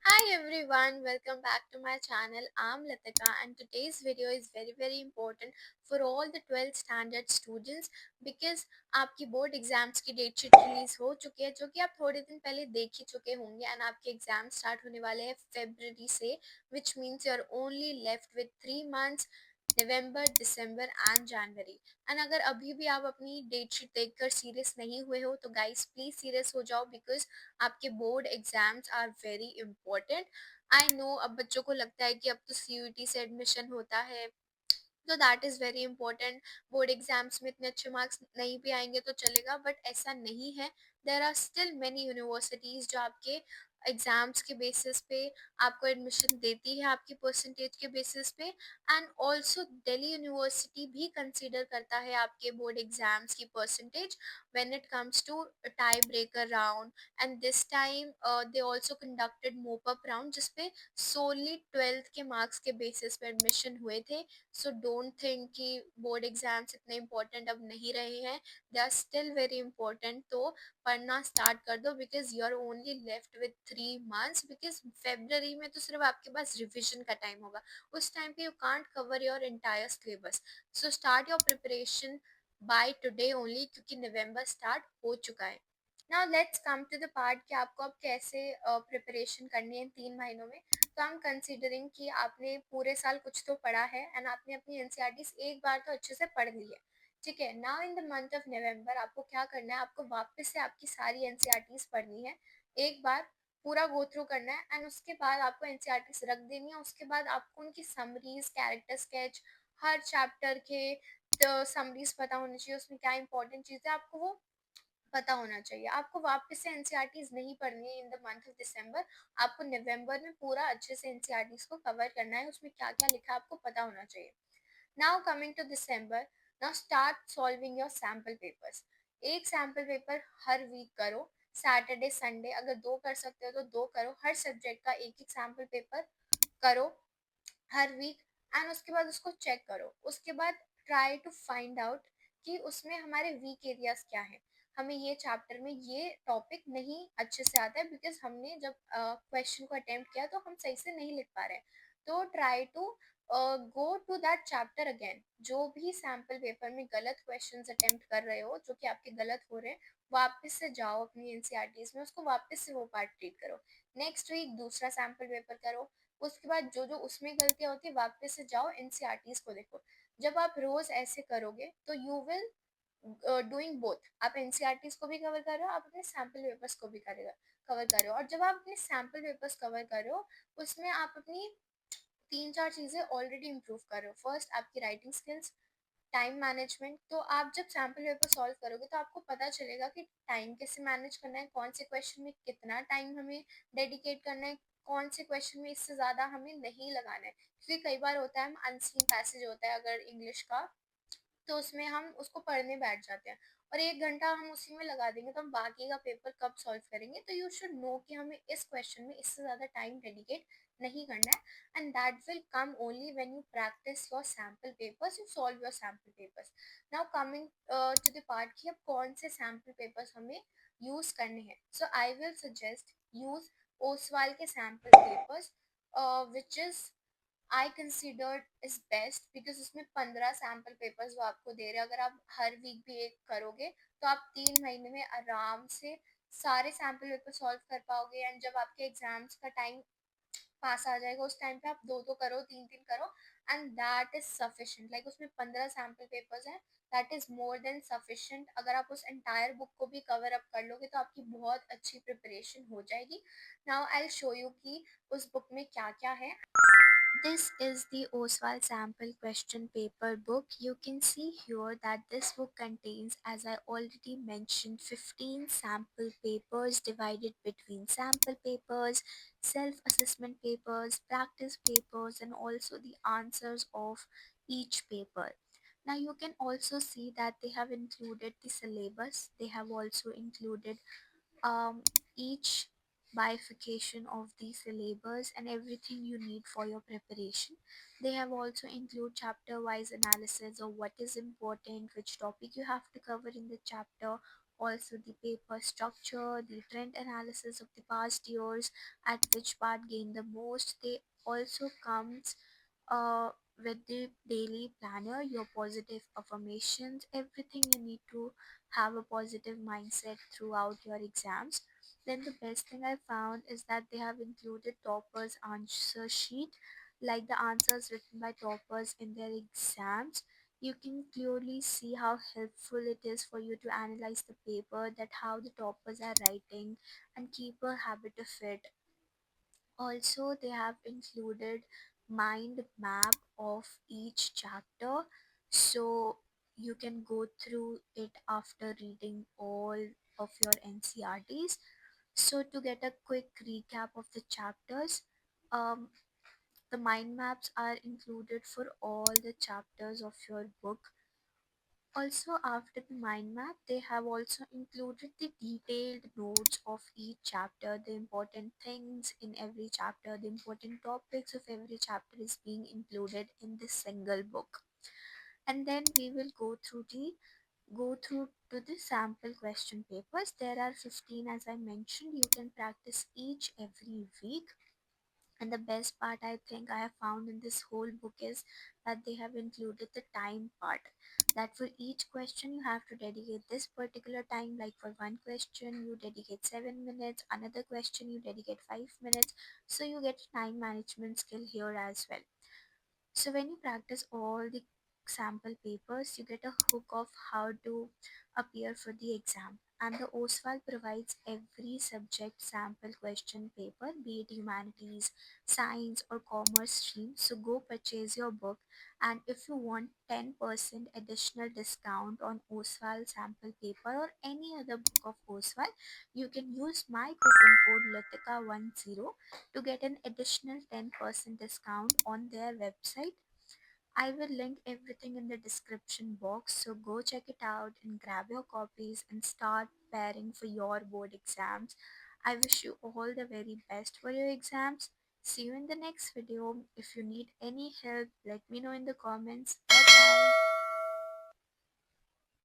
Hi everyone, welcome back to my channel. I'm Latika and today's video is very important for all the 12th standard students because आपकी board exams की date sheet release हो चुकी है जो कि आप थोड़े दिन पहले देख ही चुके होंगे एंड आपके एग्जाम स्टार्ट होने वाले हैं फरवरी से which means you are only left with 3 months November December and January एंड अगर अभी भी आप अपनी डेट शीट देखकर सीरियस नहीं हुए हो तो गाइस प्लीज सीरियस हो जाओ बिकॉज आपके board exams are very important. I know अब बच्चों को लगता है कि अब तो सीयूईटी से एडमिशन होता है तो that is very important. Board exams में इतने अच्छे मार्क्स नहीं भी आएंगे तो चलेगा बट ऐसा नहीं है। There are still many universities जो आपके एग्जाम्स के बेसिस पे आपको एडमिशन देती है आपकी परसेंटेज के बेसिस पे एंड ऑल्सो दिल्ली यूनिवर्सिटी भी कंसिडर करता है आपके बोर्ड एग्जाम्स की percentage when it comes to tie breaker round and this time they also conducted mop up round जिसपे सोली 12th के मार्क्स के बेसिस पे एडमिशन हुए थे। सो डोंट थिंक कि बोर्ड एग्जाम्स इतने इम्पोर्टेंट अब नहीं रहे हैं। They are still very important. तो पढ़ना स्टार्ट कर दो because you are only left with 3 months because February में तो सिर्फ आपके पास रिविजन का टाइम होगा। उस टाइम पे you can't cover your entire syllabus. So start your preparation by today only क्योंकि नवंबर स्टार्ट हो चुका है। Now let's come to the part कि आपको अब कैसे प्रिपरेशन करनी है इन 3 महीनों में। तो आई एम कंसिडरिंग कि आपने पूरे साल कुछ तो पढ़ा है एंड आपने अपनी एनसीईआरटीज एक बार तो अच्छे से पढ़ ली है। ठीक है, now in the month of November आपको क्या करना है, आपको वापस से आपकी सारी एनसीईआरटीज पढ़नी है। एक बार पूरा गो थ्रू करना है एंड उसके बाद आपको एनसीईआरटीज रख देनी है। उसके बाद आपको उनकी समरीज, कैरेक्टर स्केच, हर चैप्टर के तो समरीज पता होनी चाहिए, उसमें क्या इंपॉर्टेंट चीज़ है आपको वो पता होना चाहिए। आपको वापस से एनसीईआरटीज नहीं पढ़नी है in the month of December. आपको नवंबर में पूरा अच्छे से एनसीईआरटीज को कवर करना है, उसमें क्या क्या लिखा है आपको पता होना चाहिए। Now coming to December, now start solving your sample papers. एक सैम्पल पेपर हर वीक करो, सैटरडे संडे अगर 2 कर सकते हो तो 2 करो। हर सब्जेक्ट का एक एक सैम्पल पेपर करो हर वीक एंड उसके बाद उसको चेक करो। उसके बाद ट्राई टू फाइंड आउट कि उसमें हमारे वीक एरियाज क्या हैं। हमें ये चैप्टर में ये टॉपिक नहीं अच्छे से आता है बिकॉज हमने जब क्वेश्चन को अटेम्प्ट किया तो हम सही से नहीं लिख पा रहे हैं। तो try to go to that chapter again. जो भी सैम्पल पेपर में गलत क्वेश्चंस अटेम्प्ट कर रहे हो जो कि आपके गलत हो रहे हैं, वापस से जाओ अपनी एनसीईआरटीज में, उसको वापस से वो पार्ट ट्रीट करो। नेक्स्ट वीक दूसरा सैम्पल पेपर करो। उसके बाद जो जो उसमें गलतियाँ होती है वापस से जाओ एनसीईआरटीज को देखो। जब आप रोज ऐसे करोगे तो यू विल डूइंग बोथ। आप एनसीईआरटीज को भी कवर कर रहे हो, आप अपने सैम्पल पेपर्स को भी करेगा कवर कर रहे हो। और जब आप अपने सैम्पल पेपर्स कवर कर रहे हो उसमें आप अपनी 3-4 चीज़ें ऑलरेडी इंप्रूव कर रहे हो। फर्स्ट आपकी राइटिंग स्किल्स, टाइम मैनेजमेंट। तो आप जब सैम्पल पेपर सॉल्व करोगे तो आपको पता चलेगा कि टाइम कैसे मैनेज करना है, कौन से क्वेश्चन में कितना टाइम हमें डेडिकेट करना है, कौन से क्वेश्चन में इससे ज़्यादा हमें नहीं लगाना है। क्योंकि कई बार होता है हम अनसीन पैसेज होता है अगर इंग्लिश का, तो उसमें हम उसको पढ़ने बैठ जाते हैं और 1 घंटा हम उसी में लगा देंगे तो हम बाकी का पेपर कब सॉल्व करेंगे। तो यू शुड नो कि हमें इस क्वेश्चन में इससे ज़्यादा टाइम डेडिकेट नहीं करना है and that will come only when you practise your sample papers, you solve your sample papers. Now coming to the part कि अब कौन से सैम्पल पेपर्स हमें यूज़ करने हैं। So I will suggest use Oswal के sample papers which is I considered is best because उसमें 15 sample papers वो आपको दे रहे हैं। अगर आप हर वीक भी एक करोगे तो आप 3 महीने में आराम से सारे सैम्पल पेपर सॉल्व कर पाओगे एंड जब आपके एग्जाम्स का टाइम पास आ जाएगा उस टाइम पे आप 2-2 करो, 3-3 करो and that is sufficient. Like उसमें 15 सैम्पल पेपर्स हैं, that is more than sufficient. अगर आप उस एंटायर बुक को भी कवर अप कर लोगे तो आपकी बहुत अच्छी प्रिपरेशन हो जाएगी। Now I will show you कि उस बुक में क्या क्या है। This is the Oswald sample question paper book. You can see here that this book contains, as I already mentioned, 15 sample papers divided between sample papers, self-assessment papers, practice papers, and also the answers of each paper. Now you can also see that they have included the syllabus. They have also included each bifurcation of the syllabus and everything you need for your preparation. They have also include chapter wise analysis of what is important, which topic you have to cover in the chapter, also the paper structure, the trend analysis of the past years, at which part gained the most. They also comes uh, with the daily planner, your positive affirmations, everything you need to have a positive mindset throughout your exams. Then the best thing I found is that they have included toppers answer sheet, like the answers written by toppers in their exams. You can clearly see how helpful it is for you to analyze the paper, that how the toppers are writing, and keep a habit of it. Also, they have included mind map of each chapter, so you can go through it after reading all of your NCRTs. So to get a quick recap of the chapters, um, the mind maps are included for all the chapters of your book. Also, after the mind map, they have also included the detailed notes of each chapter, the important things in every chapter, the important topics of every chapter is being included in this single book. And then we will go through to the sample question papers. There are 15, as I mentioned. You can practice each every week. And the best part I think I have found in this whole book is that they have included the time part. That for each question you have to dedicate this particular time. Like for one question you dedicate 7 minutes, another question you dedicate 5 minutes. So you get time management skill here as well. So when you practice all the sample papers, you get a hook of how to appear for the exam. And the Oswald provides every subject sample question paper, be it humanities, science, or commerce stream. So go purchase your book. And if you want 10% additional discount on Oswald sample paper or any other book of Oswald, you can use my coupon code LATIKA10 to get an additional 10% discount on their website. I will link everything in the description box, so go check it out and grab your copies and start preparing for your board exams. I wish you all the very best for your exams. See you in the next video. If you need any help, let me know in the comments.